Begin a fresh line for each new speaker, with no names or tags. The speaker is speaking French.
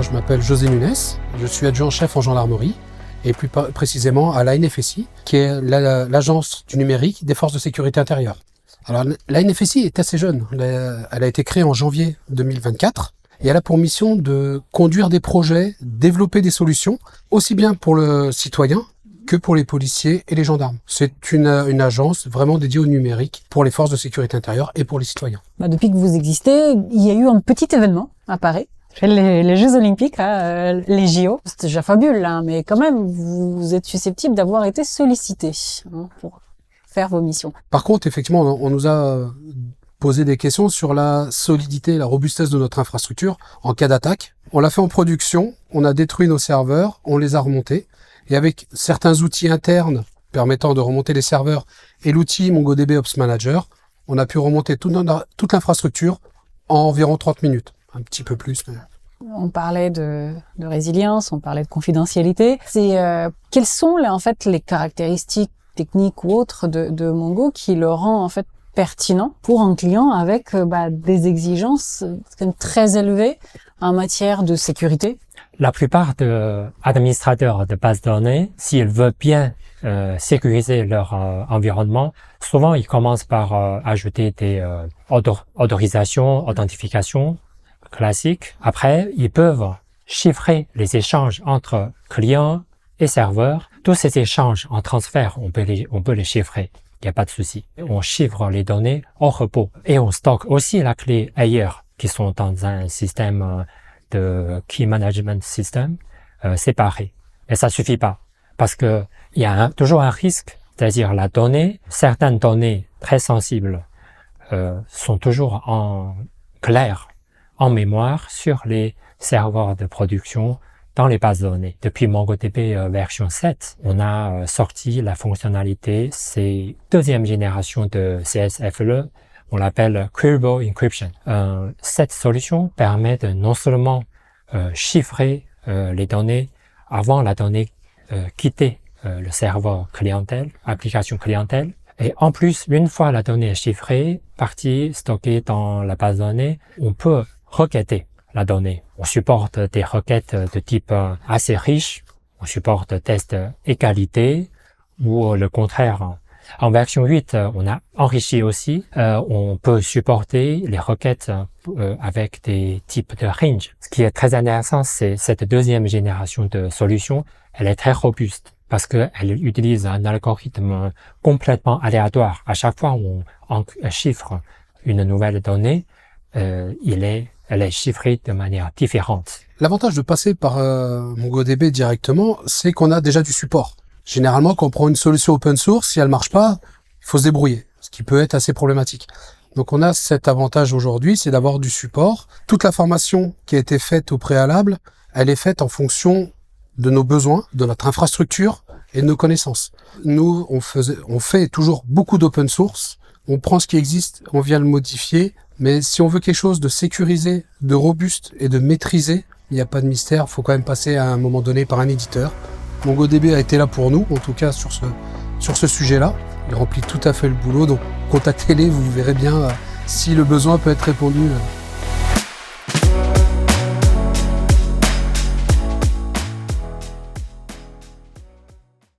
je m'appelle José Nunes, je suis adjoint-chef en gendarmerie et plus précisément à l'ANFSI, qui est l'agence du numérique des forces de sécurité intérieure. Alors l'ANFSI est assez jeune, elle a été créée en janvier 2024 et elle a pour mission de conduire des projets, développer des solutions, aussi bien pour le citoyen que pour les policiers et les gendarmes. C'est une agence vraiment dédiée au numérique pour les forces de sécurité intérieure et pour les citoyens.
Depuis que vous existez, il y a eu un petit événement à Paris. Les Jeux Olympiques, là, les JO, c'est déjà fabuleux, là, mais quand même, vous êtes susceptible d'avoir été sollicité pour faire vos missions.
Par contre, effectivement, on nous a posé des questions sur la solidité, la robustesse de notre infrastructure en cas d'attaque. On l'a fait en production, on a détruit nos serveurs, on les a remontés, et avec certains outils internes permettant de remonter les serveurs et l'outil MongoDB Ops Manager, on a pu remonter toute l'infrastructure en environ 30 minutes. Un petit peu plus. Mais...
On parlait de résilience, on parlait de confidentialité. Quelles sont en fait les caractéristiques techniques ou autres de Mongo qui le rend en fait pertinent pour un client avec des exigences quand même très élevées en matière de sécurité?
La plupart des administrateurs de bases de données, s'ils veulent bien sécuriser leur environnement, souvent ils commencent par ajouter des autorisations, authentifications classiques. Après, ils peuvent chiffrer les échanges entre clients et serveurs. Tous ces échanges en transfert, on peut les chiffrer. Il n'y a pas de souci. On chiffre les données au repos et on stocke aussi la clé ailleurs, qui sont dans un système de Key Management System séparé. Et ça suffit pas, parce que il y a toujours un risque, c'est-à-dire certaines données très sensibles sont toujours en clair, en mémoire sur les serveurs de production dans les bases de données. Depuis MongoDB version 7, on a sorti la fonctionnalité, c'est deuxième génération de CSFLE, on l'appelle Queryable Encryption. Cette solution permet de non seulement chiffrer les données avant la donnée quitter le serveur clientèle, application clientèle, et en plus, une fois la donnée chiffrée, partie, stockée dans la base de données, on peut requêter la donnée. On supporte des requêtes de type assez riche, on supporte tests égalité ou le contraire. En version 8, on a enrichi aussi. On peut supporter les requêtes avec des types de range. Ce qui est très intéressant, c'est cette deuxième génération de solutions. Elle est très robuste parce qu'elle utilise un algorithme complètement aléatoire. À chaque fois où on chiffre une nouvelle donnée, elle est chiffrée de manière différente.
L'avantage de passer par MongoDB directement, c'est qu'on a déjà du support. Généralement, quand on prend une solution open source, si elle marche pas, il faut se débrouiller, ce qui peut être assez problématique. Donc on a cet avantage aujourd'hui, c'est d'avoir du support. Toute la formation qui a été faite au préalable, elle est faite en fonction de nos besoins, de notre infrastructure et de nos connaissances. Nous, on fait toujours beaucoup d'open source. On prend ce qui existe, on vient le modifier. Mais si on veut quelque chose de sécurisé, de robuste et de maîtrisé, il n'y a pas de mystère. Il faut quand même passer à un moment donné par un éditeur. MongoDB a été là pour nous, en tout cas sur ce sujet-là. Il remplit tout à fait le boulot. Donc contactez-les, vous verrez bien si le besoin peut être répondu